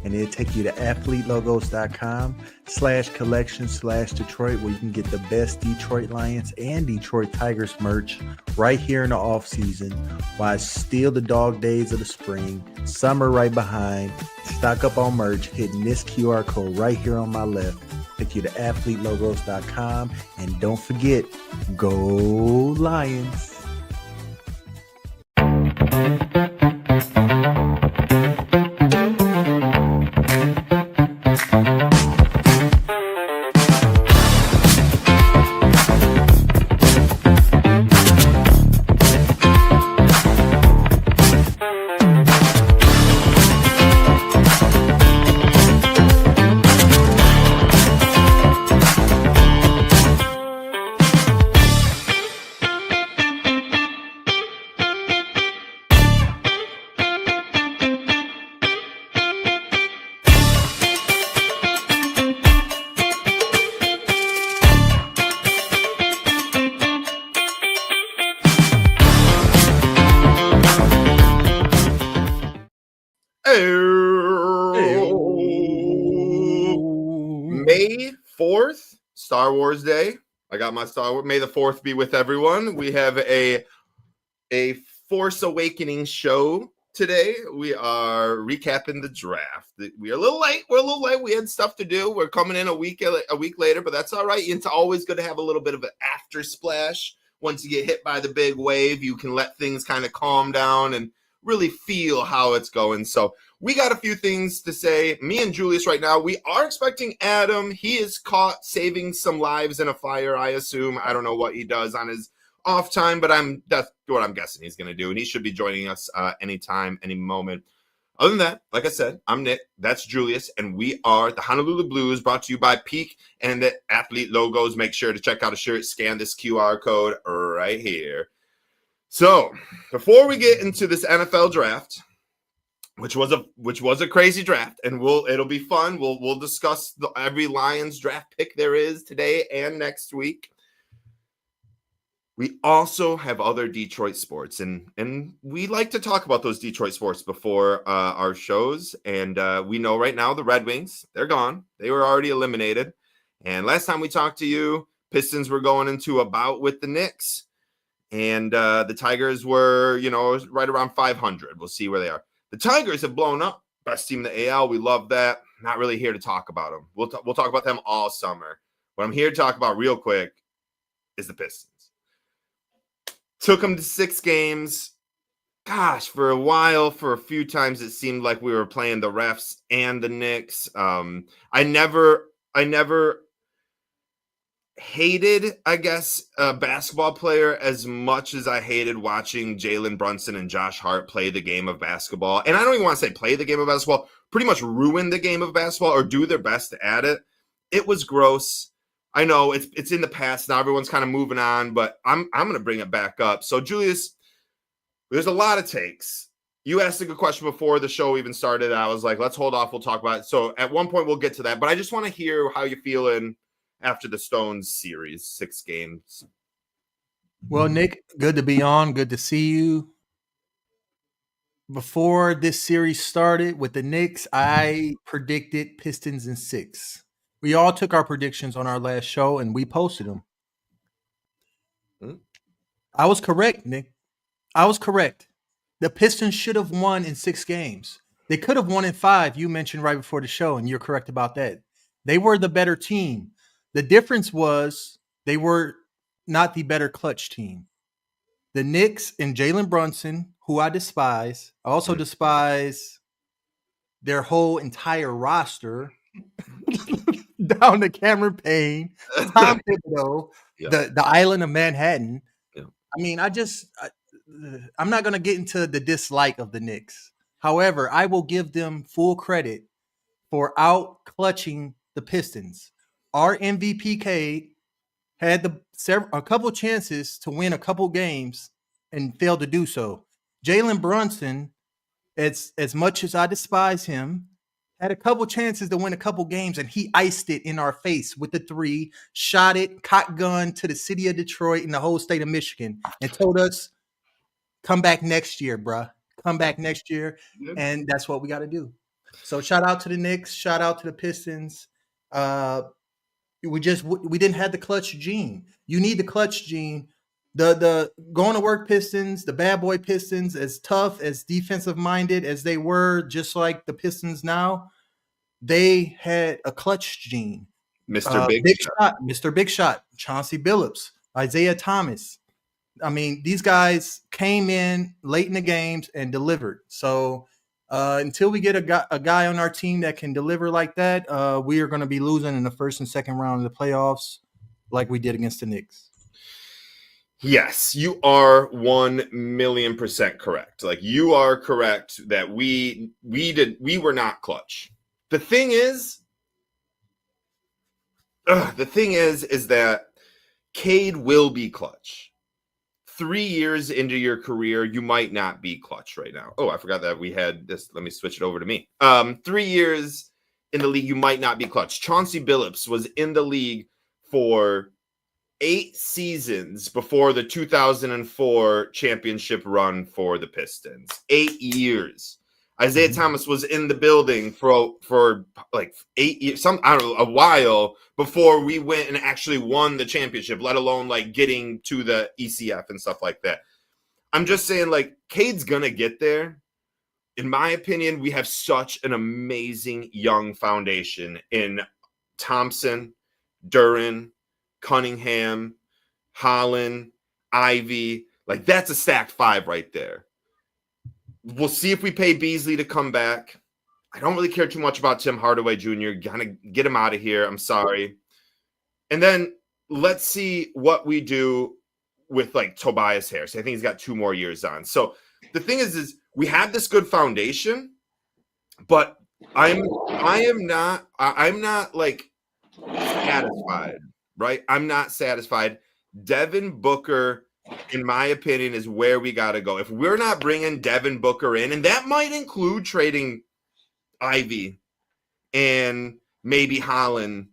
and it'll take you to athletelogos.com/collection/Detroit, where you can get the best Detroit Lions and Detroit Tigers merch right here in the off season, while it's still the dog days of the spring, summer right behind. Stock up on merch, hitting this QR code right here on my left. Take you to athletelogos.com, and don't forget, go Lions. May 4th, Star Wars Day. I got my Star Wars. May the 4th be with everyone. We have a Force Awakening show today. We are recapping the draft. We are a little late. We're a little late. We had stuff to do. We're coming in a week later, but that's all right. It's always good to have a little bit of an after splash. Once you get hit by the big wave, you can let things kind of calm down and really feel how it's going. So we got a few things to say. Me and Julius right now, we are expecting Adam. He is caught saving some lives in a fire, I assume. I don't know what he does on his off time, but that's what I'm guessing he's going to do. And he should be joining us anytime, any moment. Other than that, like I said, I'm Nick. That's Julius. And we are the Honolulu Blues, brought to you by Peak and the Athlete Logos. Make sure to check out a shirt. Scan this QR code right here. So before we get into this NFL draft, which was a crazy draft, and it'll be fun. We'll discuss every Lions draft pick there is today and next week. We also have other Detroit sports, and we like to talk about those Detroit sports before our shows. And we know right now the Red Wings, they're gone. They were already eliminated. And last time we talked to you, Pistons were going into a bout with the Knicks. And the Tigers were, right around 500. We'll see where they are. The Tigers have blown up. Best team in the AL. We love that. Not really here to talk about them. We'll talk about them all summer. What I'm here to talk about real quick is the Pistons. Took them to 6 games. Gosh, for a while, for a few times, it seemed like we were playing the refs and the Knicks. I never hated, I guess, a basketball player as much as I hated watching Jalen Brunson and Josh Hart play the game of basketball. And I don't even want to say play the game of basketball, pretty much ruin the game of basketball or do their best at it. It was gross. I know it's in the past now. Everyone's kind of moving on, but I'm going to bring it back up. So, Julius, there's a lot of takes. You asked a good question before the show even started. I was like, let's hold off. We'll talk about it. So at one point we'll get to that, but I just want to hear how you're feeling after the Stones series, 6 games. Well, Nick, good to be on. Good to see you. Before this series started with the Knicks, I predicted Pistons in 6. We all took our predictions on our last show, and we posted them. I was correct, Nick. I was correct. The Pistons should have won in 6 games. They could have won in 5, you mentioned right before the show, and you're correct about that. They were the better team. The difference was they were not the better clutch team. The Knicks and Jalen Brunson, who I despise, I also despise their whole entire roster, down to Cameron Payne, Tom Thibodeau, the island of Manhattan. Yeah. I mean, I'm not going to get into the dislike of the Knicks. However, I will give them full credit for out-clutching the Pistons. Our MVP Cade had a couple chances to win a couple games and failed to do so. Jalen Brunson, as much as I despise him, had a couple chances to win a couple games, and he iced it in our face with the 3, shot it, cock gun to the city of Detroit and the whole state of Michigan, and told us, come back next year, bruh. Come back next year, and that's what we got to do. So shout out to the Knicks. Shout out to the Pistons. Uh, we didn't have the clutch gene. You need the clutch gene. The going to work Pistons, the bad boy Pistons, as tough, as defensive minded as they were, just like the Pistons now, they had a clutch gene. Mr. Big Big Shot. Shot, Mr. Big Shot, Chauncey Billups, Isaiah Thomas. I mean, these guys came in late in the games and delivered. So until we get a guy on our team that can deliver like that, we are going to be losing in the first and second round of the playoffs, like we did against the Knicks. Yes, you are 1,000,000% correct. Like, you are correct that we were not clutch. The thing is that Cade will be clutch. 3 years into your career, you might not be clutch right now. Oh, I forgot that we had this. Let me switch it over to me. 3 years in the league, you might not be clutch. Chauncey Billups was in the league for 8 seasons before the 2004 championship run for the Pistons. 8 years. Isaiah Thomas was in the building for like 8 years, a while before we went and actually won the championship, let alone like getting to the ECF and stuff like that. I'm just saying, like, Cade's gonna get there. In my opinion, we have such an amazing young foundation in Thompson, Duren, Cunningham, Holland, Ivy. Like, that's a stacked 5 right there. We'll see if we pay Beasley to come back. I don't really care too much about Tim Hardaway Jr. Gonna get him out of here. I'm sorry. And then let's see what we do with like Tobias Harris. I think he's got 2 more years on. So the thing is we have this good foundation, but I'm not like satisfied, right? I'm not satisfied. Devin Booker, in my opinion, is where we got to go. If we're not bringing Devin Booker in, and that might include trading Ivy and maybe Holland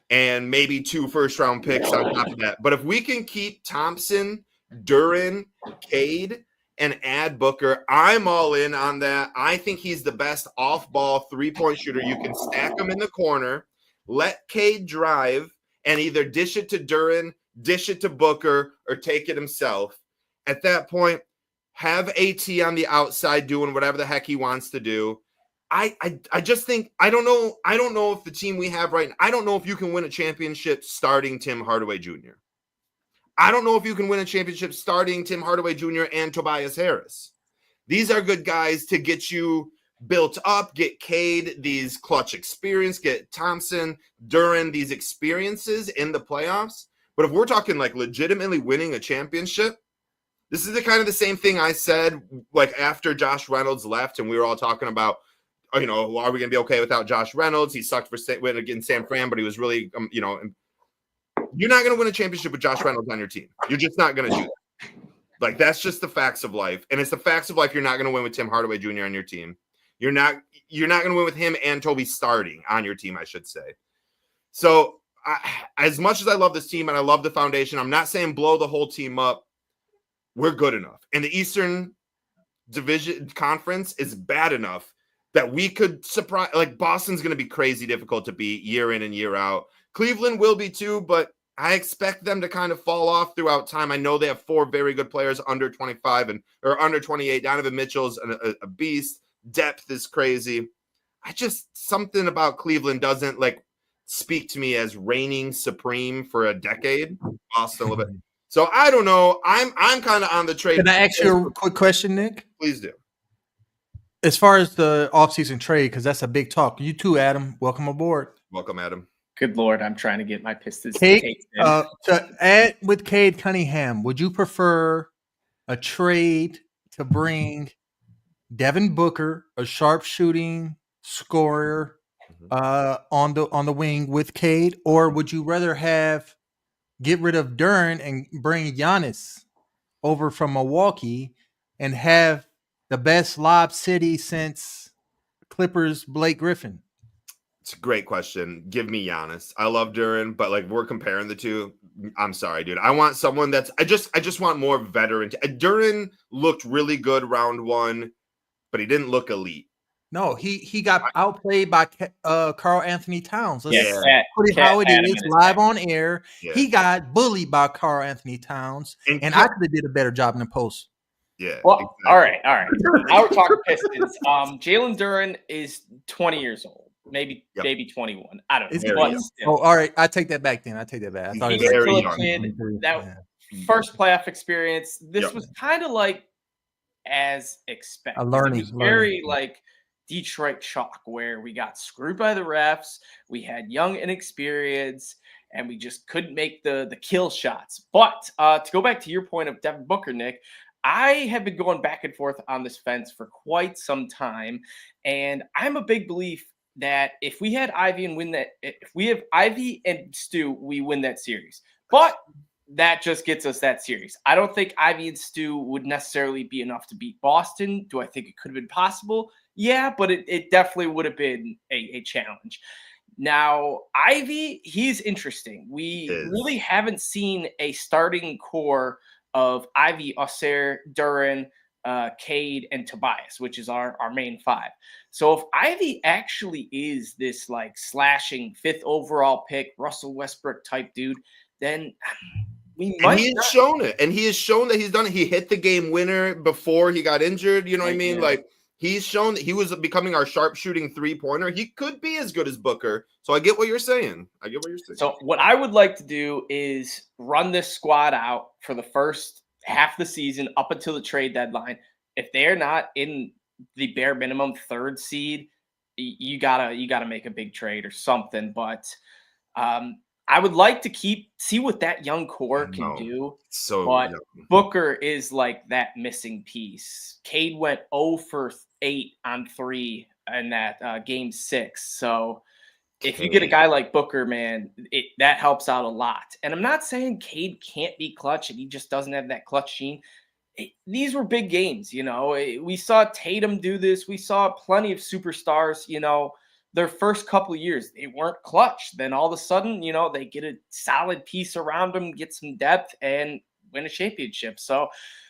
and maybe 2 first-round picks on top of that. But if we can keep Thompson, Duren, Cade, and add Booker, I'm all in on that. I think he's the best off-ball 3-point shooter. You can stack him in the corner, let Cade drive, and either dish it to Duren, dish it to Booker, or take it himself. At that point, have AT on the outside doing whatever the heck he wants to do. I just think I don't know if the team we have right now, I don't know if you can win a championship starting Tim Hardaway Jr. I don't know if you can win a championship starting Tim Hardaway Jr. and Tobias Harris. These are good guys to get you built up, get Cade these clutch experience, get Thompson, Duren these experiences in the playoffs. But if we're talking like legitimately winning a championship, this is the same thing I said like after Josh Reynolds left and we were all talking about, you know, are we going to be okay without Josh Reynolds? He sucked for against San Fran, but he was really, you're not going to win a championship with Josh Reynolds on your team. You're just not going to do that. Like, that's just the facts of life. And it's the facts of life. You're not going to win with Tim Hardaway Jr. on your team. You're not going to win with him and Toby starting on your team, I should say. So as much as I love this team and I love the foundation, I'm not saying blow the whole team up. We're good enough. And the Eastern Division Conference is bad enough that we could surprise. Like, Boston's going to be crazy difficult to beat year in and year out. Cleveland will be too, but I expect them to kind of fall off throughout time. I know they have 4 very good players under 25 or under 28. Donovan Mitchell's a beast. Depth is crazy. Something about Cleveland doesn't like speak to me as reigning supreme for a decade. Boston a little bit. So I don't know. I'm kind of on the trade. Can I ask you a quick question, Nick? Please do. As far as the offseason trade, because that's a big talk. You too, Adam. Welcome aboard. Welcome, Adam. Good Lord, I'm trying to get my Pistons Cade, to add with Cade Cunningham, would you prefer a trade to bring Devin Booker, a sharpshooting scorer, on the wing with Cade, or would you rather get rid of Duren and bring Giannis over from Milwaukee and have the best lob city since Clippers Blake Griffin? It's a great question. Give me Giannis. I love Duren, but like we're comparing the two. I'm sorry, dude. I want someone that's I just want more veteran. Duren looked really good round 1, but he didn't look elite. No, he got outplayed by Carl Anthony Towns. Let's Yeah. put it how it is, live on air. Yeah. He got bullied by Carl Anthony Towns, and I could have did a better job in the post. Yeah. Well, exactly. all right. Now we're talking Pistons. Jalen Duren is 20 years old, maybe 21. I don't know. But still. All right. I take that back then. I take that back. I thought He's still a kid. That first playoff experience, this was kind of like as expected. A learning. It was very like Detroit chalk, where we got screwed by the refs. We had young inexperience, and we just couldn't make the kill shots. But to go back to your point of Devin Booker, Nick, I have been going back and forth on this fence for quite some time, and I'm a big belief that if we had Ivy and win that, if we have Ivy and Stu, we win that series. But that just gets us that series. I don't think Ivy and Stu would necessarily be enough to beat Boston. Do I think it could have been possible? Yeah, but it definitely would have been a challenge. Now, Ivy, he's interesting. We really haven't seen a starting core of Ivy, Osser, Duren, Cade, and Tobias, which is our main five. So if Ivy actually is this like slashing 5th overall pick, Russell Westbrook type dude, then we might. And he has shown it. And he has shown that he's done it. He hit the game winner before he got injured. You know what I mean? Like, he's shown that he was becoming our sharpshooting 3-pointer. He could be as good as Booker. So I get what you're saying. So what I would like to do is run this squad out for the first half of the season up until the trade deadline. If they're not in the bare minimum 3rd seed, you gotta make a big trade or something. But I would like to see what that young core can do. But Booker is like that missing piece. Cade went 0 for 8 on 3 in that game 6. So if you get a guy like Booker, man, that helps out a lot. And I'm not saying Cade can't be clutch and he just doesn't have that clutch gene. These were big games, you know. We saw Tatum do this. We saw plenty of superstars, you know, their first couple of years, they weren't clutch. Then all of a sudden, you know, they get a solid piece around them, get some depth, and win a championship. So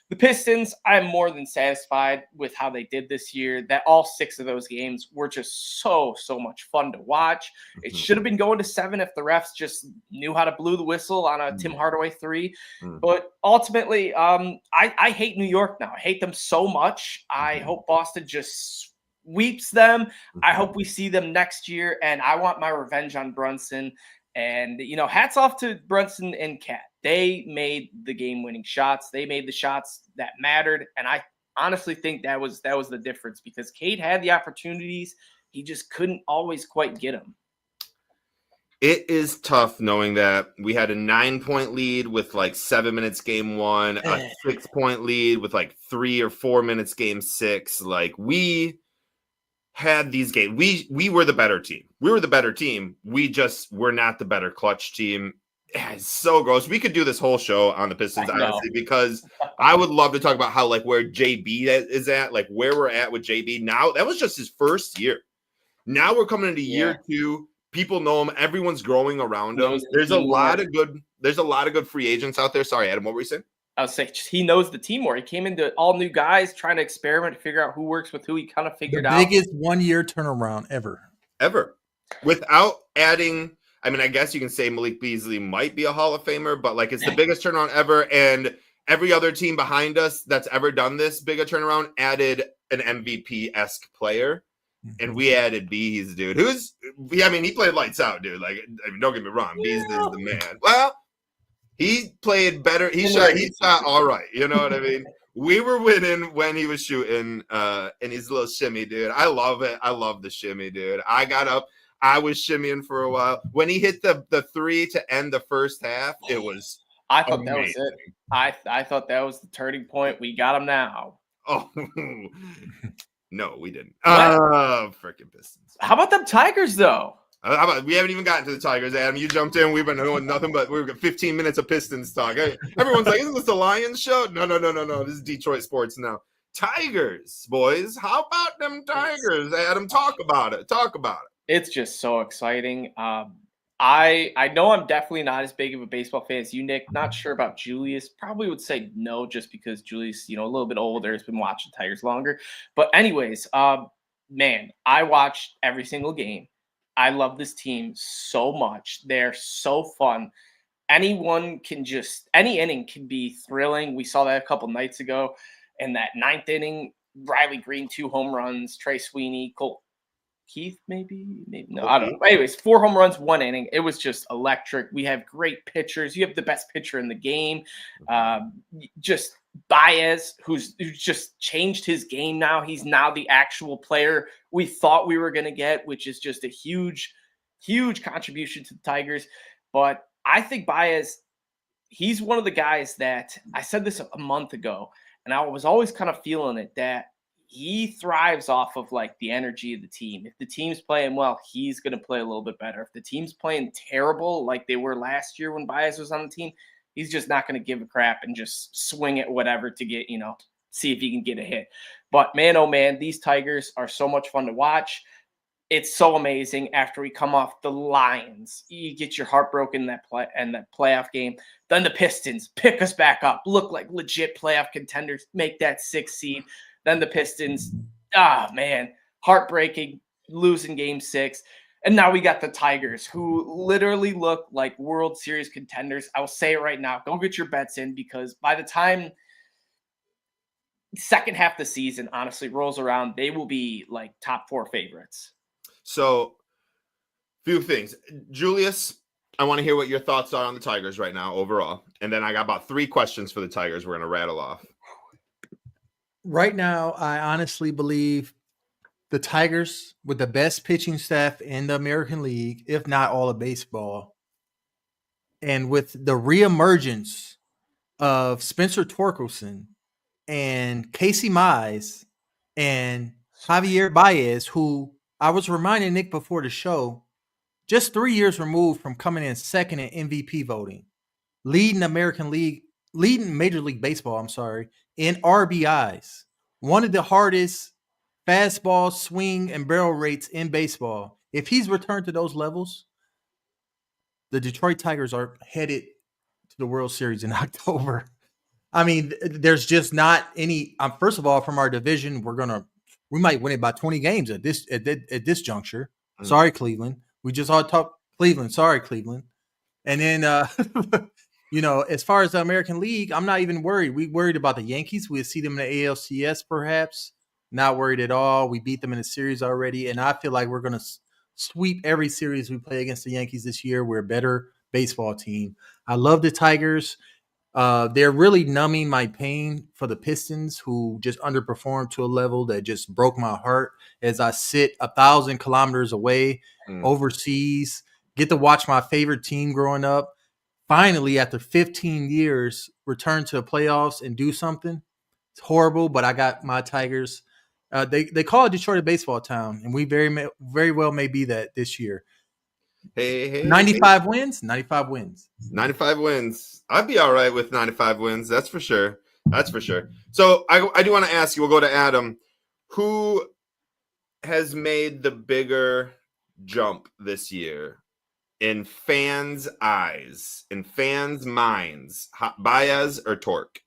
the Pistons, I'm more than satisfied with how they did this year. That all 6 of those games were just so much fun to watch. It should have been going to 7 if the refs just knew how to blow the whistle on a Tim Hardaway 3. But ultimately, I hate New York now. I hate them so much. I hope Boston just sweeps them. I hope we see them next year, and I want my revenge on Brunson. And, you know, hats off to Brunson and Cat. They made the game-winning shots. They made the shots that mattered, and I honestly think that was the difference, because Cade had the opportunities. He just couldn't always quite get them. It is tough knowing that we had a 9-point lead with like 7 minutes game 1, a 6-point lead with like 3 or 4 minutes game 6. Like, we had these games. We were the better team. We were the better team. We just were not the better clutch team. It's so gross. We could do this whole show on the Pistons, honestly, because I would love to talk about how, like, where JB is at, like where we're at with JB now. That was just his first year. Now we're coming into year 2. People know him. Everyone's growing around him. There's a lot of good free agents out there. Sorry, Adam, what were you saying? I would say he knows the team more. He came into all new guys trying to experiment, figure out who works with who. He kind of figured out. The biggest 1-year turnaround ever. Without adding, I mean, I guess you can say Malik Beasley might be a Hall of Famer, but like, it's the biggest turnaround ever. And every other team behind us that's ever done this big a turnaround added an MVP-esque player. And we added Bees, dude. He played lights out, dude. Like, I mean, don't get me wrong. Bees is the man. Well, he played better. He shot all right. You know what I mean? We were winning when he was shooting and his little shimmy, dude. I love it. I love the shimmy, dude. I got up. I was shimmying for a while. When he hit the 3 to end the first half, it was I thought amazing. That was it. I thought that was the turning point. We got him now. Oh, no, we didn't. Freaking Pistons. How about them Tigers, though? We haven't even gotten to the Tigers, Adam. You jumped in. We've been doing nothing but we've got 15 minutes of Pistons talk. Everyone's like, isn't this the Lions show? No. This is Detroit sports now. Tigers, boys. How about them Tigers, Adam? Talk about it. It's just so exciting. I know I'm definitely not as big of a baseball fan as you, Nick. Not sure about Julius. Probably would say no, just because Julius, a little bit older, has been watching Tigers longer. But anyways, man, I watched every single game. I love this team so much. They're so fun. Any inning can be thrilling. We saw that a couple nights ago. In that ninth inning, Riley Green, 2 home runs, Trey Sweeney, Cole Keith, maybe no, I don't know. Anyways, 4 home runs, 1 inning. It was just electric. We have great pitchers. You have the best pitcher in the game. Just Baez, who's just changed his game now. He's now the actual player we thought we were going to get, which is just a huge, huge contribution to the Tigers. But I think Baez, he's one of the guys that I said this a month ago, and I was always kind of feeling it that he thrives off of like the energy of the team. If the team's playing well, he's going to play a little bit better. If the team's playing terrible, like they were last year when Baez was on the team, he's just not going to give a crap and just swing at whatever to get, see if he can get a hit. But man, oh man, these Tigers are so much fun to watch. It's so amazing after we come off the Lions. You get your heart broken in that playoff game. Then the Pistons pick us back up, look like legit playoff contenders, make that 6th seed. Then the Pistons, heartbreaking, losing game 6. And now we got the Tigers, who literally look like World Series contenders. I will say it right now. Go get your bets in, because by the time second half of the season honestly rolls around, they will be like top 4 favorites. So, few things. Julius, I want to hear what your thoughts are on the Tigers right now overall. And then I got about 3 questions for the Tigers we're going to rattle off. Right now, I honestly believe the Tigers, with the best pitching staff in the American League, if not all of baseball, and with the reemergence of Spencer Torkelson and Casey Mize and Javier Baez, who I was reminding Nick before the show, just 3 years removed from coming in second in MVP voting, leading Major League Baseball, in RBIs. One of the hardest fastball swing and barrel rates in baseball. If he's returned to those levels, the Detroit Tigers are headed to the World Series in October. I mean, there's just not any. First of all, from our division, we might win it by 20 games at this juncture. Mm-hmm. Sorry, Cleveland. We just all talk Cleveland. Sorry, Cleveland. And then, as far as the American League, I'm not even worried. We worried about the Yankees. We'll see them in the ALCS, perhaps. Not worried at all. We beat them in a series already, and I feel like we're going to sweep every series we play against the Yankees this year. We're a better baseball team. I love the Tigers. They're really numbing my pain for the Pistons, who just underperformed to a level that just broke my heart as I sit 1,000 kilometers away overseas, get to watch my favorite team growing up, finally, after 15 years, return to the playoffs and do something. It's horrible, but I got my Tigers. They call it Detroit a baseball town, and we very well may be that this year. Hey, 95 wins. 95 wins. 95 wins. I'd be all right with 95 wins. That's for sure. So I do want to ask you, we'll go to Adam. Who has made the bigger jump this year in fans' eyes, in fans' minds? Baez or Torque?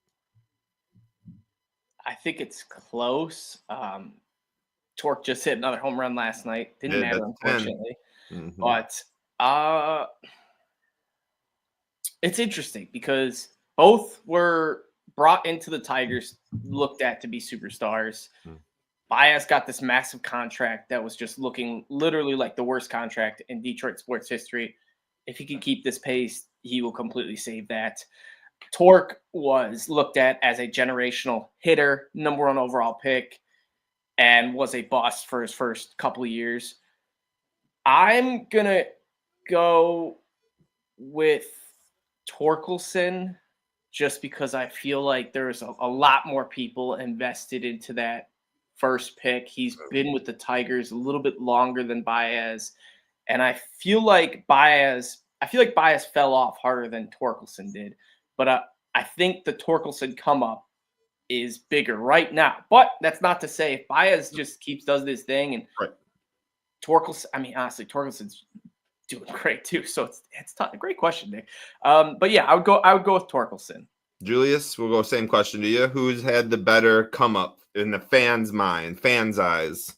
I think it's close. Torque just hit another home run last night. Didn't matter, unfortunately. Mm-hmm. But it's interesting because both were brought into the Tigers, looked at to be superstars. Baez got this massive contract that was just looking literally like the worst contract in Detroit sports history. If he can keep this pace, he will completely save that. Torque was looked at as a generational hitter, number 1 overall pick, and was a bust for his first couple of years. I'm going to go with Torkelson just because I feel like there's a lot more people invested into that first pick. He's been with the Tigers a little bit longer than Baez, and I feel like Baez fell off harder than Torkelson did. But I think the Torkelson come up is bigger right now. But that's not to say if Baez just does this thing and Torkelson, honestly, Torkelson's doing great too. So it's tough. Great question, Nick. But yeah, I would go with Torkelson. Julius, we'll go same question to you. Who's had the better come up in the fans' mind, fans' eyes?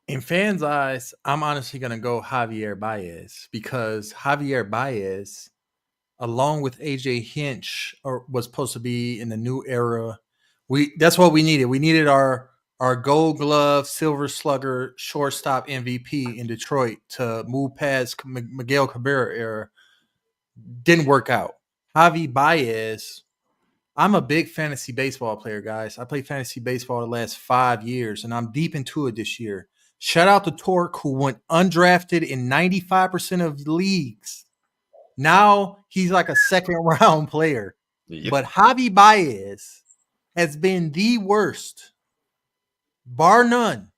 In fans' eyes, I'm honestly going to go Javier Baez because Javier Baez, along with AJ Hinch, was supposed to be in the new era. That's what we needed. We needed our Gold Glove, Silver Slugger, shortstop MVP in Detroit to move past Miguel Cabrera era. Didn't work out. Javi Baez. I'm a big fantasy baseball player, guys. I played fantasy baseball the last 5 years, and I'm deep into it this year. Shout out to Torque, who went undrafted in 95% of leagues. Now he's like a second round player. Yep. But Javi Baez has been the worst, bar none,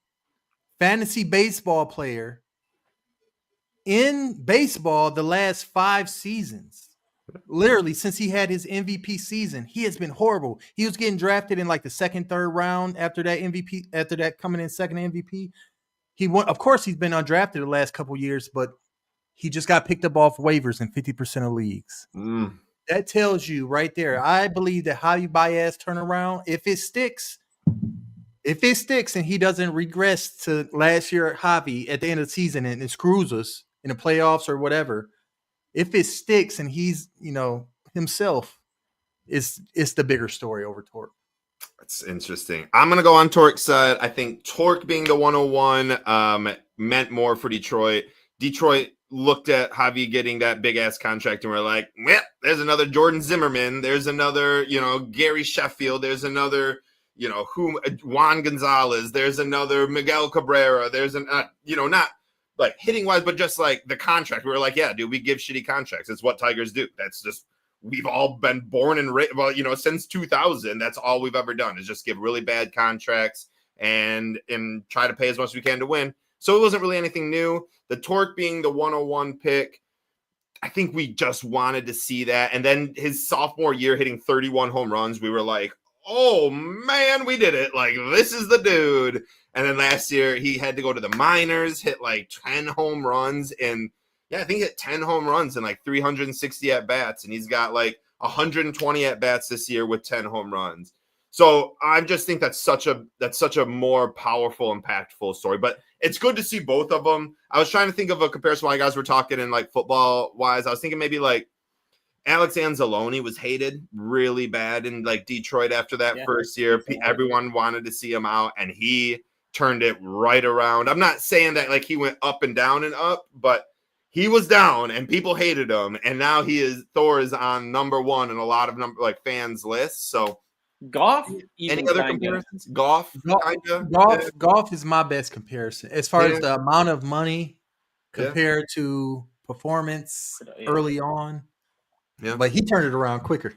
fantasy baseball player in baseball the last 5 seasons. Literally, since he had his MVP season, he has been horrible. He was getting drafted in like the second, third round after that MVP, after that coming in second MVP. He won, of course, he's been undrafted the last couple years, but he just got picked up off waivers in 50% of leagues. That tells you right there. I believe that Javi Baez turnaround, if it sticks and he doesn't regress to last year at Javi at the end of the season and it screws us in the playoffs or whatever, if it sticks and he's, himself, it's the bigger story over Torque. That's interesting. I'm going to go on Torque's side. I think Torque being the 101 meant more for Detroit. Detroit looked at Javi getting that big-ass contract and we're like, well, there's another Jordan Zimmerman. There's another, Gary Sheffield. There's another, Juan Gonzalez. There's another Miguel Cabrera. There's not like hitting wise, but just like the contract. We were like, yeah, dude, we give shitty contracts. It's what Tigers do. That's just, we've all been born and raised, since 2000, that's all we've ever done is just give really bad contracts and try to pay as much as we can to win. So it wasn't really anything new. The Torque being the 101 pick, I think we just wanted to see that. And then his sophomore year hitting 31 home runs, we were like, oh man, we did it. Like, this is the dude. And then last year he had to go to the minors, hit like 10 home runs. And yeah, I think he hit 10 home runs and like 360 at bats. And he's got like 120 at bats this year with 10 home runs. So I just think that's such a more powerful, impactful story. But it's good to see both of them. I was trying to think of a comparison while you guys were talking in like football wise. I was thinking maybe like Alex Anzalone was hated really bad in like Detroit after that first year. Everyone wanted to see him out and he turned it right around. I'm not saying that like he went up and down and up, but he was down and people hated him. And now Thor is on number one in a lot of fans lists. So Goff, any other comparisons? Goff is my best comparison as far as the amount of money compared to performance early on. Yeah, but he turned it around quicker.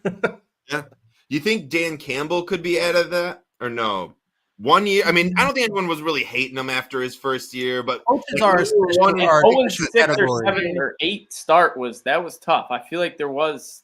Yeah. You think Dan Campbell could be out of that or no? 1 year. I mean, I don't think anyone was really hating him after his first year, but coaches are 0-6 or 7 or 8 start was tough. I feel like there was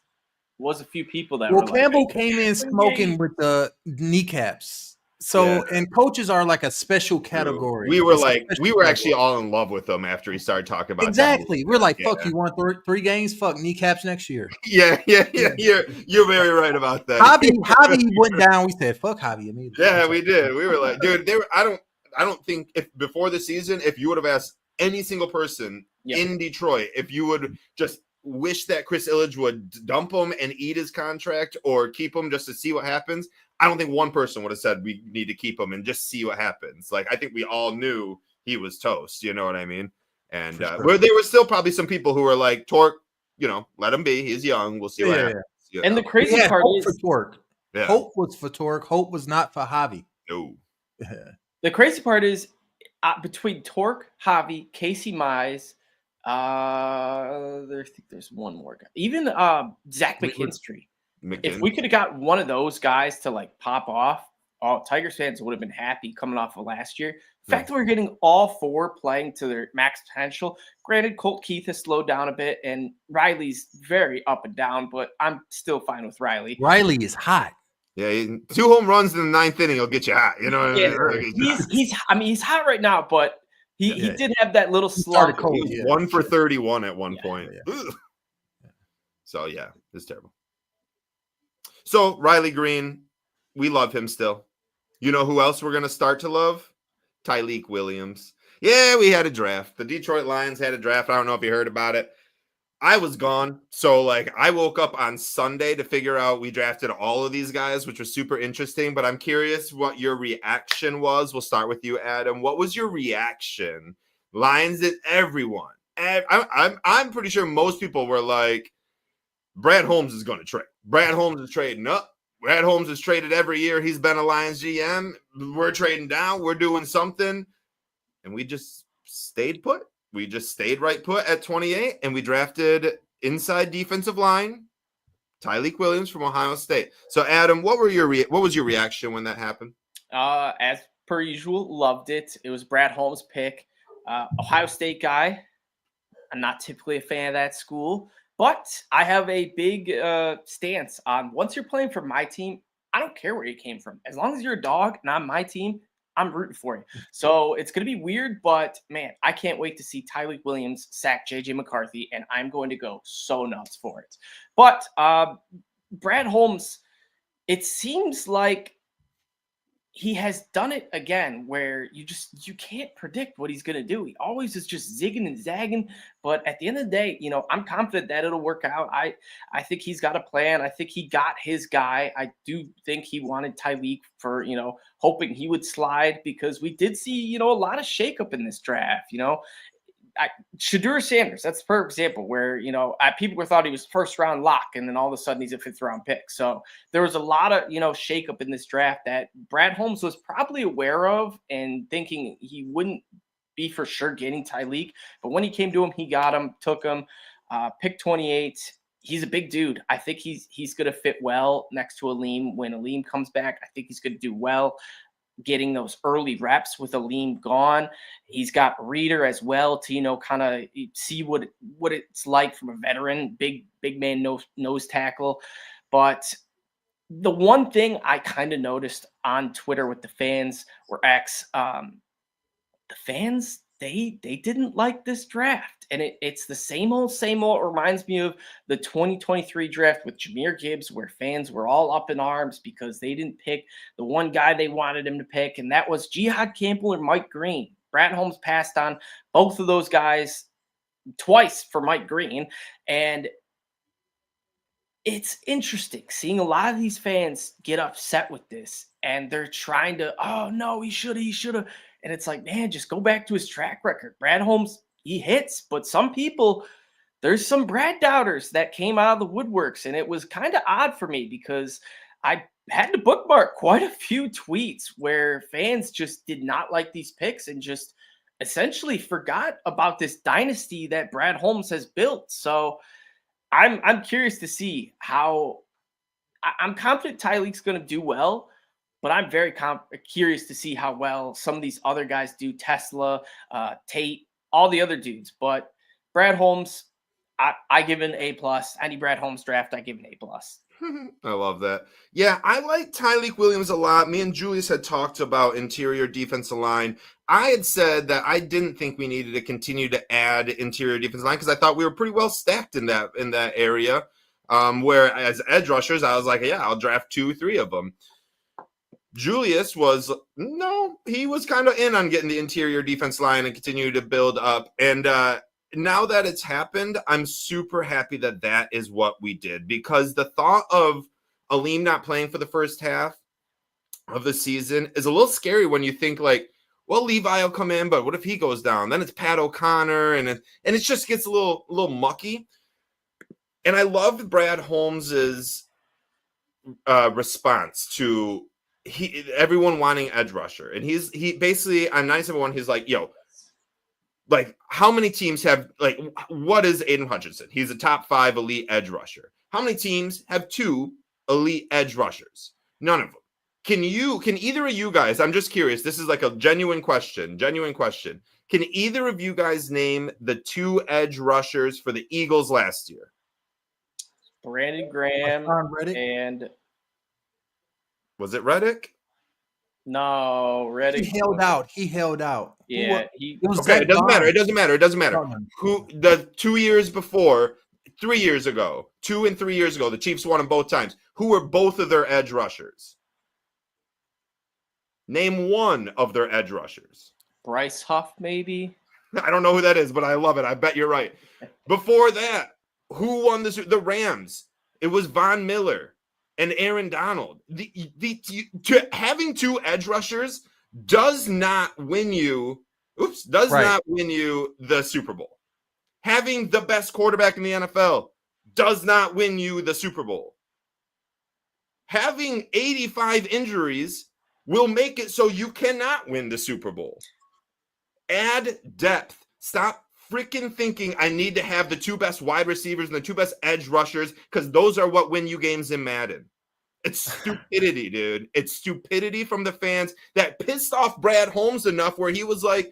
a few people that were Campbell came in smoking with the kneecaps. So and coaches are like a special category. We were actually all in love with him after he started talking about exactly. We're like, fuck, you want 3 games? Fuck, kneecaps next year. Yeah. You're very right about that. Javi went down. We said, fuck Javi immediately. Yeah, we did. We were like, dude, I don't think if before the season, if you would have asked any single person in Detroit, if you would just wish that Chris Ilitch would dump him and eat his contract or keep him just to see what happens, I don't think one person would have said we need to keep him and just see what happens. Like, I think we all knew he was toast. You know what I mean? And there were still probably some people who were like, Torque, let him be. He's young. We'll see what happens. And the crazy part is for Torque. Yeah. Hope was for Torque. Hope was not for Javi. No. The crazy part is between Torque, Javi, Casey Mize, I think there's one more guy. Even Zach McKinstry. If we could have got one of those guys to like pop off, Tigers fans would have been happy coming off of last year. The fact that we're getting all 4 playing to their max potential. Granted, Colt Keith has slowed down a bit, and Riley's very up and down, but I'm still fine with Riley. Riley is hot. Yeah, 2 home runs in the 9th inning will get you hot. You know what I mean? He's hot right now, but he did have that little slump. He was 1 for 31 at one point. Yeah. So yeah, it's terrible. So Riley Green, we love him still. You know who else we're gonna start to love? Tyleik Williams. Yeah, we had a draft. The Detroit Lions had a draft. I don't know if you heard about it. I was gone. So, like, I woke up on Sunday to figure out we drafted all of these guys, which was super interesting. But I'm curious what your reaction was. We'll start with you, Adam. What was your reaction? Lions did everyone. I'm pretty sure most people were like, Brad Holmes is going to trade. Brad Holmes is trading up. Brad Holmes is traded every year. He's been a Lions GM. We're trading down. We're doing something. And we just stayed put. We just stayed right put at 28, and we drafted inside defensive line Tyleik Williams from Ohio State. So, Adam, what was your reaction when that happened? As per usual, loved it. It was Brad Holmes' pick. Ohio State guy. I'm not typically a fan of that school, but I have a big stance on once you're playing for my team, I don't care where you came from. As long as you're a dog and on my team, I'm rooting for you. So it's going to be weird, but man, I can't wait to see Tyleik Williams sack JJ McCarthy, and I'm going to go so nuts for it. But Brad Holmes, it seems like he has done it again where you can't predict what he's going to do. He always is just zigging and zagging. But at the end of the day, I'm confident that it'll work out. I think he's got a plan. I think he got his guy. I do think he wanted Tyleik for, hoping he would slide because we did see, a lot of shakeup in this draft, Shedeur Sanders, that's the perfect example where, people thought he was first round lock and then all of a sudden he's a 5th round pick. So there was a lot of, shakeup in this draft that Brad Holmes was probably aware of and thinking he wouldn't be for sure getting Tyleik. But when he came to him, he got him, took him, pick 28. He's a big dude. I think he's going to fit well next to Aleem. When Aleem comes back, I think he's going to do well getting those early reps with Aleem gone. He's got Reader as well to, kind of see what it's like from a veteran, big man nose tackle. But the one thing I kind of noticed on Twitter with the fans or X, the fans, they didn't like this draft. And it's the same old. It reminds me of the 2023 draft with Jahmyr Gibbs, where fans were all up in arms because they didn't pick the one guy they wanted him to pick, and that was Holmes-Campbell or Mike Green. Brad Holmes passed on both of those guys twice for Mike Green, and it's interesting seeing a lot of these fans get upset with this, and they're trying to, oh, no, he should have. And it's like, man, just go back to his track record. Brad Holmes, he hits, but some people, there's some Brad doubters that came out of the woodworks, and it was kind of odd for me because I had to bookmark quite a few tweets where fans just did not like these picks and just essentially forgot about this dynasty that Brad Holmes has built. So I'm curious to see how I'm confident Tyleik's going to do well, but I'm very curious to see how well some of these other guys do. Tesla, Tate, all the other dudes. But Brad Holmes, I give an A+. Any Brad Holmes draft, I give an A+. I love that. Yeah, I like Tyleik Williams a lot. Me and Julius had talked about interior defensive line. I had said that I didn't think we needed to continue to add interior defensive line because I thought we were pretty well stacked in that area. Where as edge rushers, I was like, yeah, I'll draft 2-3 of them. Julius he was kind of in on getting the interior defense line and continue to build up. And now that it's happened, I'm super happy that is what we did, because the thought of Aleem not playing for the first half of the season is a little scary when you think like, well, Levi will come in, but what if he goes down? Then it's Pat O'Connor, and it just gets a little mucky. And I loved Brad Holmes's response to everyone wanting edge rusher, and he basically on 97-1, he's like, yo, like, how many teams have, like, what is Aiden Hutchinson? He's a top 5 elite edge rusher. How many teams have 2 elite edge rushers? None of them. Can either of you guys, I'm just curious, this is like a genuine question. Can either of you guys name the 2 edge rushers for the Eagles last year? Brandon Graham and was it Reddick? No, Reddick. He held out. Yeah. It doesn't matter. Who the 2 years before, 3 years ago, 2 and 3 years ago, the Chiefs won them both times. Who were both of their edge rushers? Name one of their edge rushers. Bryce Huff, maybe. I don't know who that is, but I love it. I bet you're right. Before that, who won the Rams? It was Von Miller and Aaron Donald. Having two edge rushers does not win you. Not win you the Super Bowl. Having the best quarterback in the NFL does not win you the Super Bowl. Having 85 injuries will make it so you cannot win the Super Bowl. Add depth. Stop freaking thinking I need to have the two best wide receivers and the two best edge rushers because those are what win you games in Madden. It's stupidity, dude. It's stupidity from the fans that pissed off Brad Holmes enough where he was like,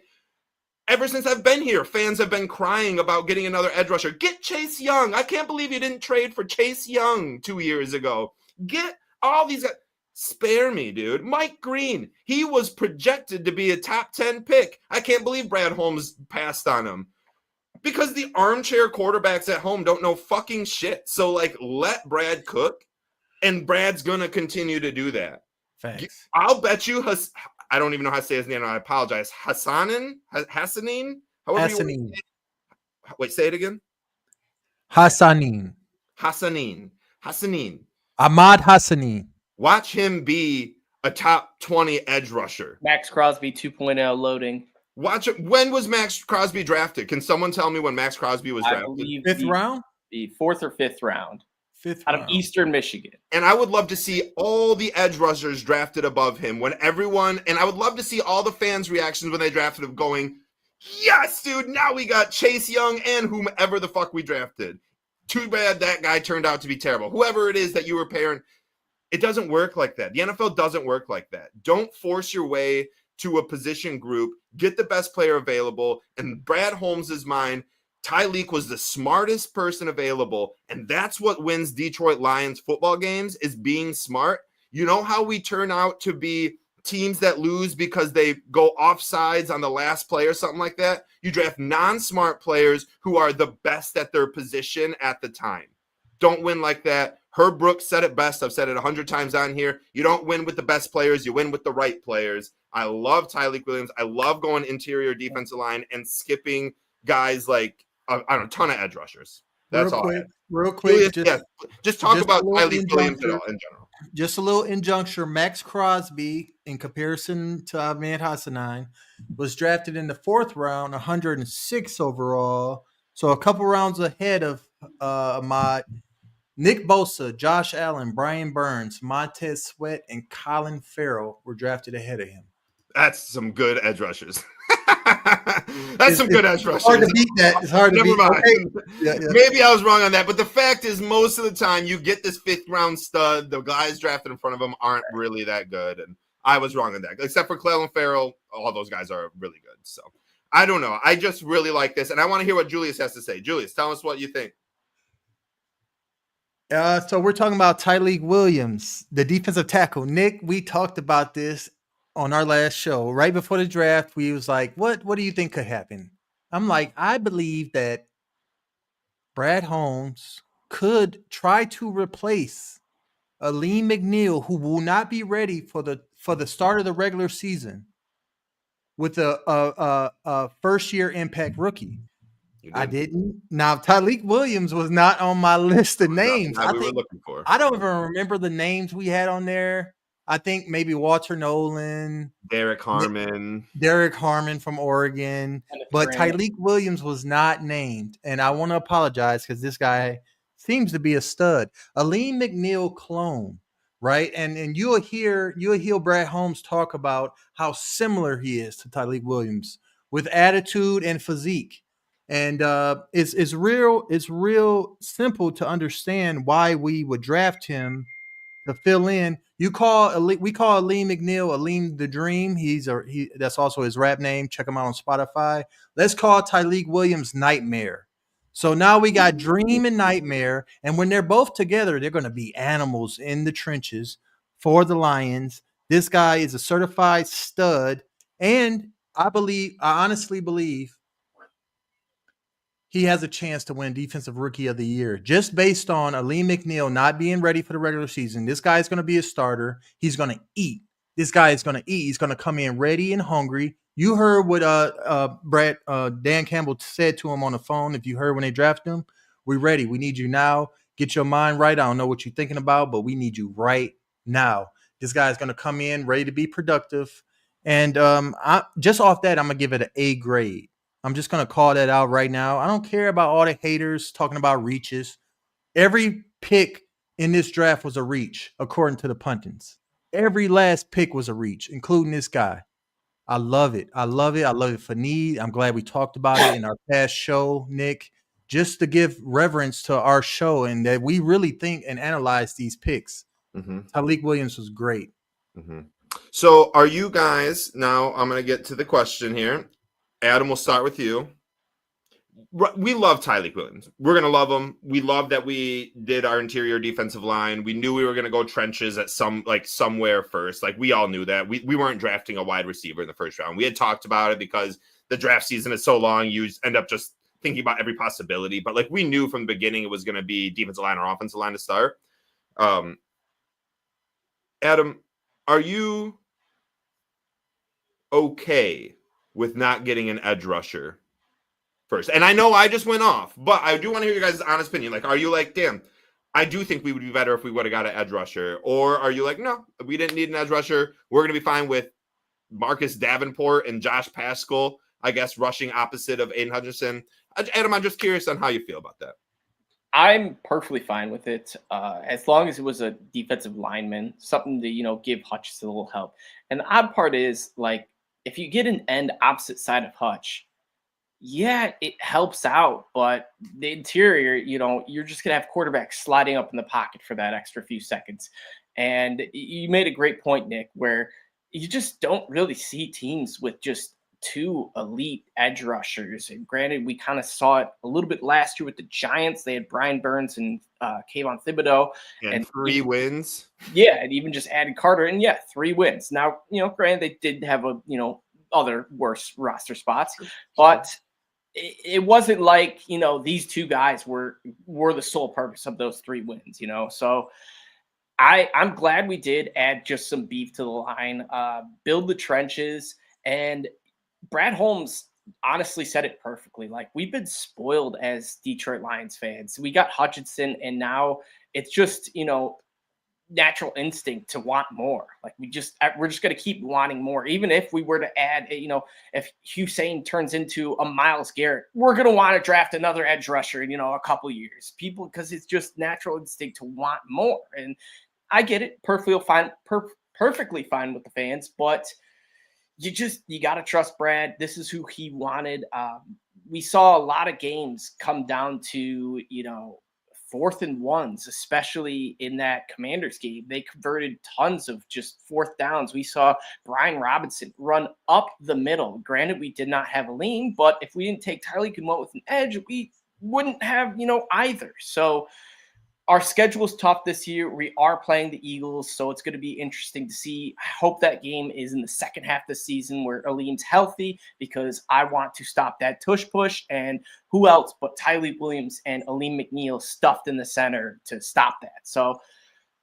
ever since I've been here, fans have been crying about getting another edge rusher. Get Chase Young. I can't believe you didn't trade for Chase Young 2 years ago. Get all these guys. Spare me, dude. Mike Green, he was projected to be a top 10 pick. I can't believe Brad Holmes passed on him because the armchair quarterbacks at home don't know fucking shit. So, like, let Brad cook, and Brad's going to continue to do that. Thanks. I'll bet you, I don't even know how to say his name. I apologize. Hassanin? Wait, say it again. Hassanin. Ahmad Hassanin. Watch him be a top 20 edge rusher. Max Crosby 2.0 loading. Watch it. When was Max Crosby drafted? Can someone tell me when Max Crosby was drafted? I believe Fifth round? The 4th or 5th round. Out of Eastern Michigan. And I would love to see all the edge rushers drafted above him and I would love to see all the fans' reactions when they drafted him going, yes, dude, now we got Chase Young and whomever the fuck we drafted. Too bad that guy turned out to be terrible. Whoever it is that you were pairing, it doesn't work like that. The NFL doesn't work like that. Don't force your way to a position group. Get the best player available. In Brad Holmes' mind, Tyreek was the smartest person available, and that's what wins Detroit Lions football games is being smart. You know how we turn out to be teams that lose because they go offsides on the last play or something like that? You draft non-smart players who are the best at their position at the time. Don't win like that. Herb Brooks said it best. I've said it 100 times on here. You don't win with the best players. You win with the right players. I love Tyreek Williams. I love going interior defensive line and skipping guys like, I don't know, a ton of edge rushers. That's real quick. Just talk about Tyreek Williams in general. Just a little injuncture. Max Crosby, in comparison to Ahmed Hassanin, was drafted in the 4th round, 106 overall. So a couple rounds ahead of Ahmad. Nick Bosa, Josh Allen, Brian Burns, Montez Sweat, and Colin Farrell were drafted ahead of him. That's some good edge rushers. That's some good edge rushers. It's hard to beat that. It's hard to beat. Never mind. Okay. Yeah. Maybe I was wrong on that, but the fact is, most of the time, you get this 5th round stud. The guys drafted in front of him aren't really that good, and I was wrong on that. Except for Colin Farrell, all those guys are really good. So I don't know. I just really like this, and I want to hear what Julius has to say. Julius, tell us what you think. So we're talking about Tyreek Williams, the defensive tackle. Nick, we talked about this on our last show. Right before the draft, we was like, what do you think could happen? I'm like, I believe that Brad Holmes could try to replace Aleem McNeil, who will not be ready for the start of the regular season, with a first-year impact rookie. I didn't. Now, Tyreek Williams was not on my list of names. Not we were looking for. I don't even remember the names we had on there. I think maybe Walter Nolan, Derek Harmon from Oregon, but Tyreek Williams was not named, and I want to apologize because this guy seems to be a stud. Aleem McNeil clone, right? And you'll hear Brad Holmes talk about how similar he is to Tyreek Williams with attitude and physique. And it's real simple to understand why we would draft him to fill in. We call Aleem McNeil Aleem the Dream. That's also his rap name. Check him out on Spotify. Let's call Tyreek Williams Nightmare. So now we got Dream and Nightmare, and when they're both together, they're going to be animals in the trenches for the Lions. This guy is a certified stud, and I honestly believe he has a chance to win Defensive Rookie of the Year just based on Aleem McNeil not being ready for the regular season. This guy is going to be a starter. He's going to eat. This guy is going to eat. He's going to come in ready and hungry. You heard what Dan Campbell said to him on the phone. If you heard when they drafted him, we're ready. We need you now. Get your mind right. I don't know what you're thinking about, but we need you right now. This guy's going to come in ready to be productive. And just off that, I'm going to give it an A grade. I'm just going to call that out right now. I don't care about all the haters talking about reaches. Every pick in this draft was a reach, according to the pundits. Every last pick was a reach, including this guy. I love it. I love it. I love it for need. I'm glad we talked about it in our past show, Nick, just to give reverence to our show and that we really think and analyze these picks. Mm-hmm. Tyleik Williams was great. Mm-hmm. So are you guys, now I'm going to get to the question here. Adam, we'll start with you. We love Tyleik Williams. We're going to love him. We love that we did our interior defensive line. We knew we were going to go trenches at somewhere first. Like we all knew that. We weren't drafting a wide receiver in the first round. We had talked about it because the draft season is so long. You end up just thinking about every possibility. But like we knew from the beginning it was going to be defensive line or offensive line to start. Adam, are you okay with not getting an edge rusher first? And I know I just went off, but I do want to hear your guys' honest opinion. Like, are you like, damn, I do think we would be better if we would have got an edge rusher? Or are you like, no, we didn't need an edge rusher. We're going to be fine with Marcus Davenport and Josh Paschal, I guess, rushing opposite of Aiden Hutchinson. Adam, I'm just curious on how you feel about that. I'm perfectly fine with it, as long as it was a defensive lineman, something to, give Hutchinson a little help. And the odd part is, like, if you get an end opposite side of Hutch, yeah, it helps out, but the interior, you're just going to have quarterbacks sliding up in the pocket for that extra few seconds. And you made a great point, Nick, where you just don't really see teams with just two elite edge rushers. And granted, we kind of saw it a little bit last year with the Giants. They had Brian Burns and Kayvon Thibodeau. And 3 wins. Yeah, and even just added Carter. And 3 wins. Now, granted, they did have other worse roster spots, but it wasn't like, these two guys were the sole purpose of those 3 wins, So I'm glad we did add just some beef to the line, build the trenches. And Brad Holmes honestly said it perfectly. Like, we've been spoiled as Detroit Lions fans. We got Hutchinson, and now it's just, natural instinct to want more. Like, we're just going to keep wanting more. Even if we were to add, if Hussein turns into a Myles Garrett, we're going to want to draft another edge rusher in, a couple years. Because it's just natural instinct to want more. And I get it. Perfectly fine with the fans, but you got to trust Brad. This is who he wanted. We saw a lot of games come down to, 4th and 1s, especially in that Commanders game. They converted tons of just 4th downs. We saw Brian Robinson run up the middle. Granted, we did not have a lean, but if we didn't take Tyleik and went with an edge, we wouldn't have, either. So our schedule is tough this year. We are playing the Eagles, so it's going to be interesting to see. I hope that game is in the second half of the season where Aleem's healthy, because I want to stop that tush push. And who else but Tyleik Williams and Aleem McNeil stuffed in the center to stop that. So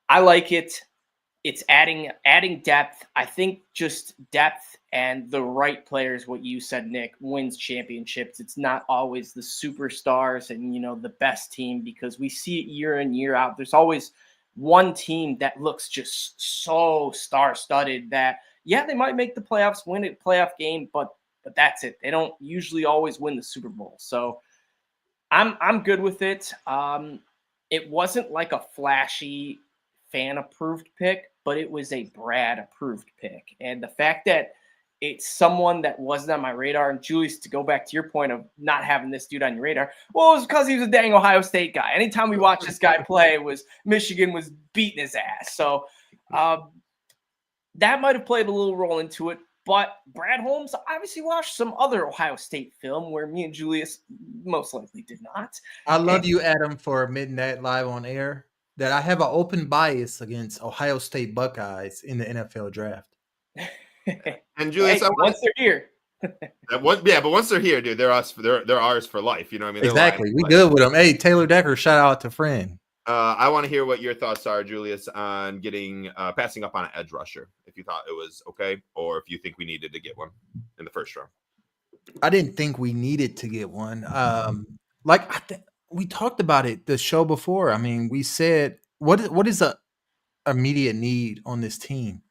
I like it. It's adding depth. I think just depth and the right players, what you said, Nick, wins championships. It's not always the superstars and, the best team, because we see it year in, year out. There's always one team that looks just so star-studded that, they might make the playoffs, win a playoff game, but that's it. They don't usually always win the Super Bowl. So I'm good with it. It wasn't like a flashy fan-approved pick, but it was a Brad-approved pick. And the fact that it's someone that wasn't on my radar, and Julius, to go back to your point of not having this dude on your radar, well, it was because he was a dang Ohio State guy. Anytime we watched this guy play, Michigan was beating his ass. So that might have played a little role into it. But Brad Holmes obviously watched some other Ohio State film where me and Julius most likely did not. I love you, Adam, for admitting that live on air, that I have an open bias against Ohio State Buckeyes in the NFL draft. And Julius, once they're here. But once they're here, dude, they're ours for life. You know what I mean? Exactly. We good with them. Hey, Taylor Decker, shout out to friend. I want to hear what your thoughts are, Julius, on getting passing up on an edge rusher. If you thought it was okay, or if you think we needed to get one in the first round. I didn't think we needed to get one. We talked about it the show before. I mean, we said what is a immediate need on this team?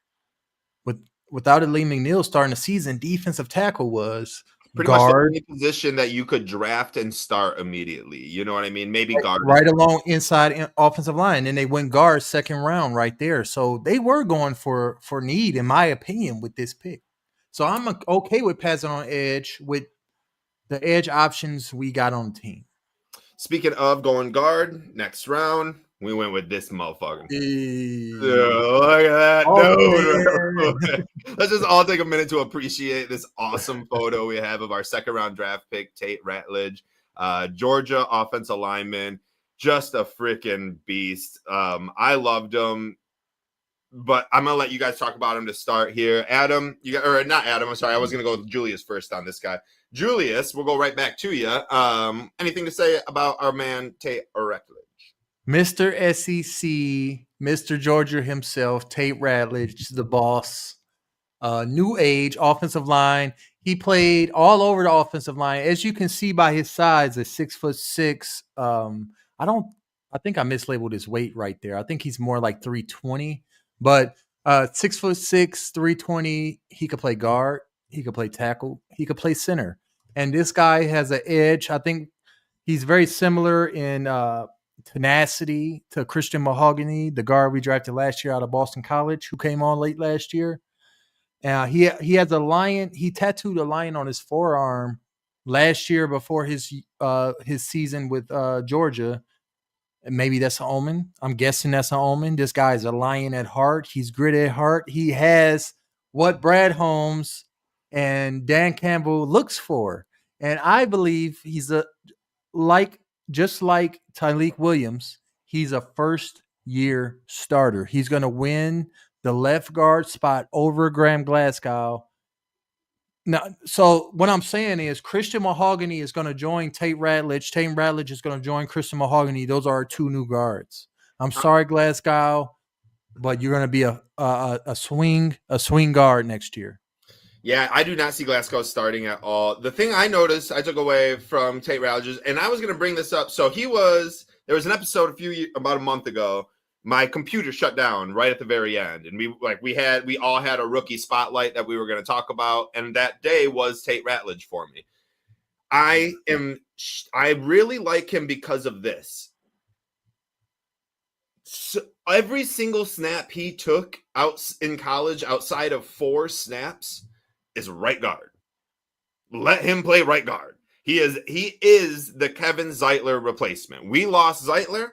Without Lee McNeil starting the season, defensive tackle was Pretty much the guard only position that you could draft and start immediately. You know what I mean? Maybe guard. right along inside offensive line, and they went guard second round right there. So they were going for need, in my opinion, with this pick. So I'm okay with passing on edge with the edge options we got on the team. Speaking of going guard, next round, we went with this motherfucker. Yeah, look at that oh, dude. Let's just all take a minute to appreciate this awesome photo we have of our second round draft pick, Tate Ratledge, Georgia offensive lineman, just a freaking beast. I loved him, but I'm gonna let you guys talk about him to start here. Adam, or not Adam? I'm sorry, I was gonna go with Julius first on this guy. Julius, we'll go right back to you. Anything to say about our man Tate Ratledge? Mr. SEC, Mr. Georgia himself, Tate Ratledge, the boss. New age offensive line. He played all over the offensive line, as you can see by his size, at 6'6". I think I mislabeled his weight right there. I think he's more like 320, but 6'6", 320. He could play guard. He could play tackle. He could play center. And this guy has an edge. I think he's very similar in tenacity to Christian Mahogany, the guard we drafted last year out of Boston College, who came on late last year. He has a lion. He tattooed a lion on his forearm last year before his season with Georgia. And maybe that's an omen. I'm guessing that's an omen. This guy is a lion at heart. He's gritty at heart. He has what Brad Holmes and Dan Campbell looks for, and I believe he's just like Tyleik Williams. He's a first-year starter. He's going to win the left guard spot over Graham Glasgow. Now, so what I'm saying is Christian Mahogany is going to join Tate Ratledge. Tate Ratledge is going to join Christian Mahogany. Those are our two new guards. I'm sorry, Glasgow, but you're going to be a swing guard next year. Yeah, I do not see Glasgow starting at all. The thing I noticed, I took away from Tate Ratledge, and I was going to bring this up. So there was an episode about a month ago. My computer shut down right at the very end, and we all had a rookie spotlight that we were going to talk about, and that day was Tate Ratledge for me. I really like him because of this. So every single snap he took out in college, outside of 4 snaps, is right guard. Let him play right guard. He is the Kevin Zeitler replacement. We lost Zeitler.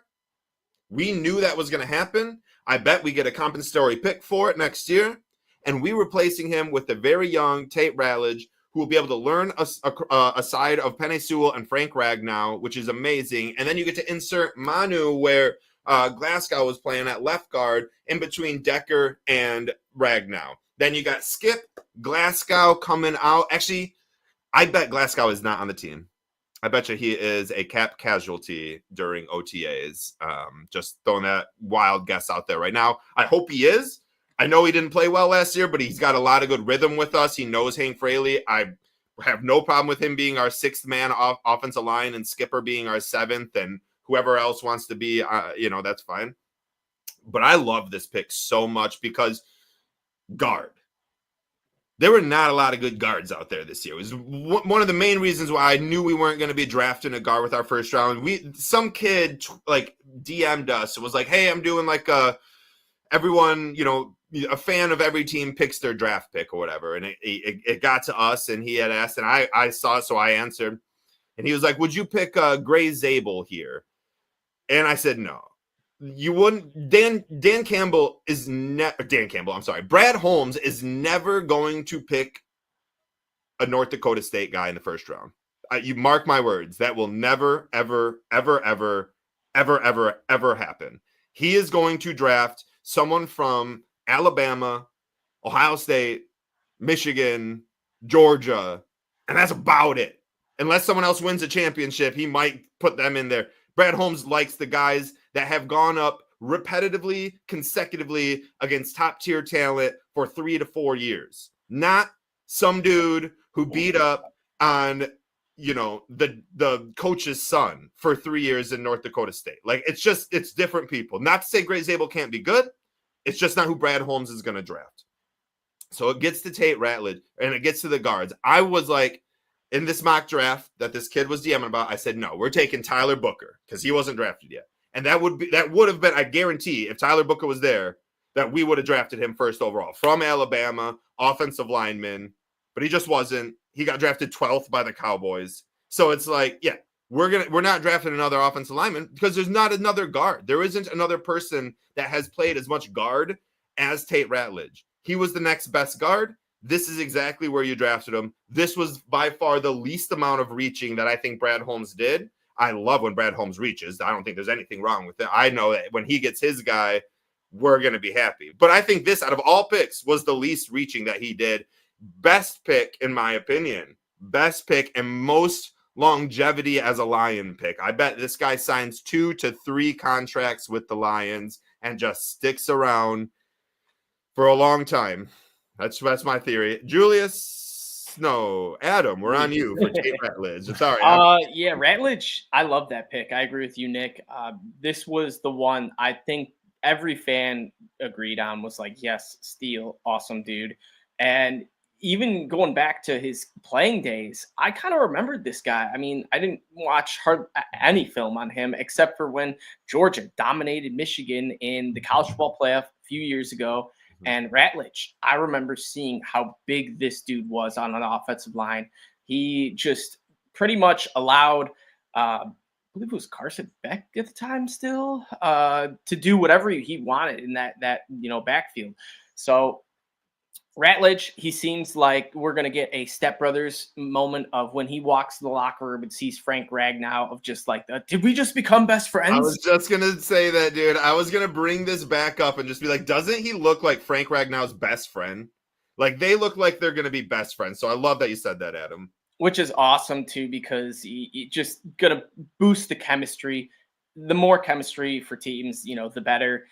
We knew that was going to happen. I bet we get a compensatory pick for it next year. And we replacing him with the very young Tate Ratledge, who will be able to learn a side of Penei Sewell and Frank Ragnow, which is amazing. And then you get to insert Manu where Glasgow was playing at left guard in between Decker and Ragnow. Then you got Skip, Glasgow coming out. Actually, I bet Glasgow is not on the team. I bet you he is a cap casualty during OTAs. Just throwing that wild guess out there right now. I hope he is. I know he didn't play well last year, but he's got a lot of good rhythm with us. He knows Hank Fraley. I have no problem with him being our 6th man offensive line and Skipper being our 7th, and whoever else wants to be, that's fine. But I love this pick so much because guard. There were not a lot of good guards out there this year. It was one of the main reasons why I knew we weren't going to be drafting a guard with our first round. Some kid DM'd us and was like, "Hey, I'm doing everyone, a fan of every team picks their draft pick or whatever." And it got to us, and he had asked, and I saw it, so I answered. And he was like, "Would you pick Gray Zabel here?" And I said, "No. You wouldn't." Dan Campbell is I'm sorry. Brad Holmes is never going to pick a North Dakota State guy in the first round. You mark my words. That will never, ever, ever, ever, ever, ever, ever happen. He is going to draft someone from Alabama, Ohio State, Michigan, Georgia, and that's about it. Unless someone else wins a championship, he might put them in there. Brad Holmes likes the guys that have gone up repetitively, consecutively against top tier talent for 3 to 4 years. Not some dude who beat up on, you know, the coach's son for 3 years in North Dakota State. Like, it's different people. Not to say Gray Zabel can't be good. It's just not who Brad Holmes is going to draft. So it gets to Tate Ratledge and it gets to the guards. I was like, in this mock draft that this kid was DMing about, I said, no, we're taking Tyler Booker because he wasn't drafted yet. And that would have been, I guarantee, if Tyler Booker was there, that we would have drafted him first overall from Alabama, offensive lineman, but he just wasn't. He got drafted 12th by the Cowboys. So it's like, yeah, we're not drafting another offensive lineman because there's not another guard. There isn't another person that has played as much guard as Tate Ratledge. He was the next best guard. This is exactly where you drafted him. This was by far the least amount of reaching that I think Brad Holmes did. I love when Brad Holmes reaches. I don't think there's anything wrong with it. I know that when he gets his guy, we're going to be happy. But I think this, out of all picks, was the least reaching that he did. Best pick, in my opinion. Best pick and most longevity as a Lion pick. I bet this guy signs 2 to 3 contracts with the Lions and just sticks around for a long time. That's my theory. Adam, we're on you for Tate Ratledge. Sorry. Yeah, Ratledge, I love that pick. I agree with you, Nick. This was the one I think every fan agreed on, was like, yes, steal, awesome dude. And even going back to his playing days, I kind of remembered this guy. I mean, I didn't watch any film on him except for when Georgia dominated Michigan in the college football playoff a few years ago. And Ratledge, I remember seeing how big this dude was on an offensive line. He just pretty much allowed, I believe it was Carson Beck at the time still, to do whatever he wanted in that backfield. So Ratledge, he seems like we're going to get a Step Brothers moment of when he walks to the locker room and sees Frank Ragnow, of just like, did we just become best friends? I was just going to say that, dude. I was going to bring this back up and just be like, doesn't he look like Frank Ragnow's best friend? Like, they look like they're going to be best friends. So I love that you said that, Adam. Which is awesome, too, because he just going to boost the chemistry. The more chemistry for teams, the better.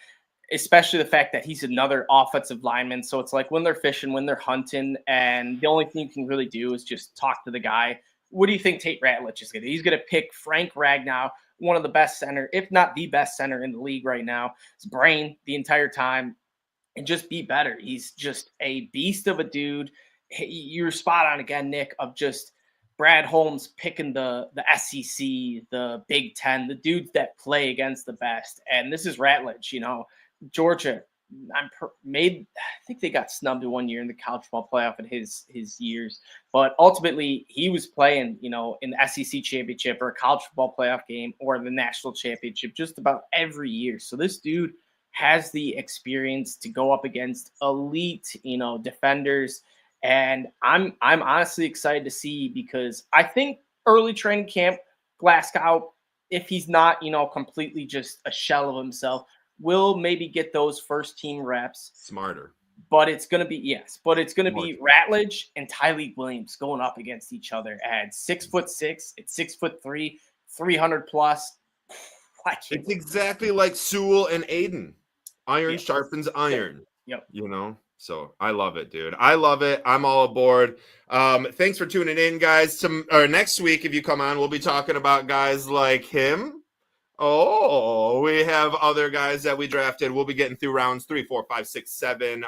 Especially the fact that he's another offensive lineman. So it's like when they're fishing, when they're hunting, and the only thing you can really do is just talk to the guy. What do you think Tate Ratledge is going to do? He's going to pick Frank Ragnow, one of the best center, if not the best center in the league right now. His brain the entire time, and just be better. He's just a beast of a dude. You're spot on again, Nick, of just Brad Holmes picking the SEC, the Big Ten, the dudes that play against the best. And this is Ratledge, Georgia, I think they got snubbed one year in the college football playoff in his years, but ultimately he was playing, in the SEC championship or a college football playoff game or the national championship just about every year. So this dude has the experience to go up against elite, defenders, and I'm honestly excited to see, because I think early training camp, Glasgow, if he's not, completely just a shell of himself, will maybe get those first team reps. Smarter. But it's going to be, be Ratledge and Tyleik Williams going up against each other at 6'6", at 6'3", 300 plus. It's exactly like Sewell and Aiden. Iron sharpens iron. Yep. So I love it, dude. I love it. I'm all aboard. Thanks for tuning in, guys. Next week, if you come on, we'll be talking about guys like him. Oh, we have other guys that we drafted. We'll be getting through rounds 3, 4, 5, 6, 7.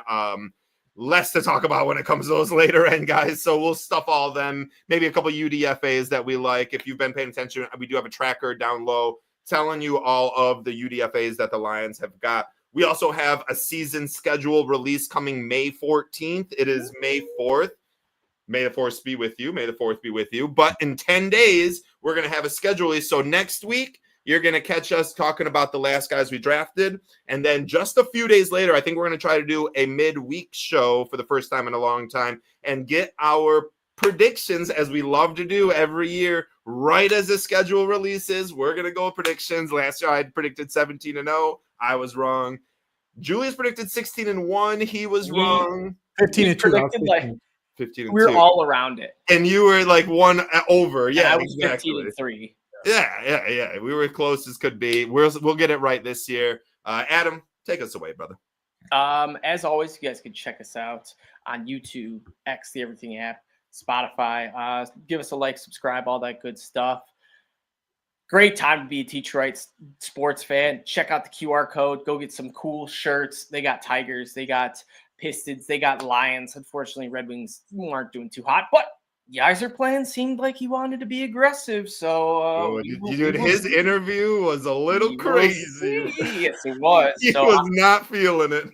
Less to talk about when it comes to those later end guys. So we'll stuff all of them. Maybe a couple UDFAs that we like. If you've been paying attention, we do have a tracker down low telling you all of the UDFAs that the Lions have got. We also have a season schedule release coming May 14th. It is May 4th. May the 4th be with you. May the 4th be with you. But in 10 days, we're going to have a schedule release. So next week, you're going to catch us talking about the last guys we drafted. And then just a few days later, I think we're going to try to do a midweek show for the first time in a long time and get our predictions, as we love to do every year, right as the schedule releases. We're going to go with predictions. Last year, I had predicted 17-0. I was wrong. Julius predicted 16-1. He was wrong. 15-2. 15-2. We're all around it. And you were like one over. Yeah, I was exactly. 15-3. Yeah. We were close as could be. We'll get it right this year. Adam, take us away, brother. As always, you guys can check us out on YouTube, X, the Everything app, Spotify. Give us a like, subscribe, all that good stuff. Great time to be a Detroit sports fan. Check out the QR code. Go get some cool shirts. They got Tigers. They got Pistons. They got Lions. Unfortunately, Red Wings aren't doing too hot. But Geyser plan seemed like he wanted to be aggressive. So his interview was a little crazy. Yes, it was. He was not feeling it.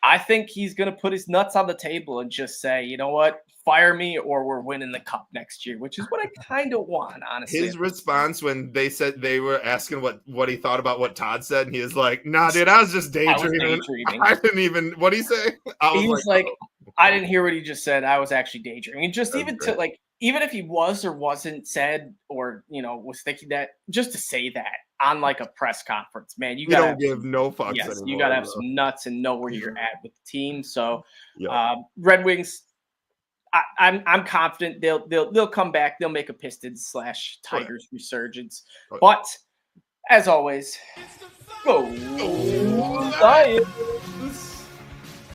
I think he's going to put his nuts on the table and just say, you know what, fire me or we're winning the cup next year, which is what I kind of want, honestly. His response when they said they were asking what he thought about what Todd said, and he was like, nah, dude, I was just daydreaming. I didn't even, what'd he say? He was like, I didn't hear what he just said. I was actually daydreaming. Just even to like, even if he was or wasn't said or, was thinking that, just to say that on like a press conference, man, you don't give no fucks yes, anymore. You got to have some nuts and know where you're at with the team. So Red Wings, I'm confident they'll come back. They'll make a Pistons/Tigers resurgence. But as always, go Lions.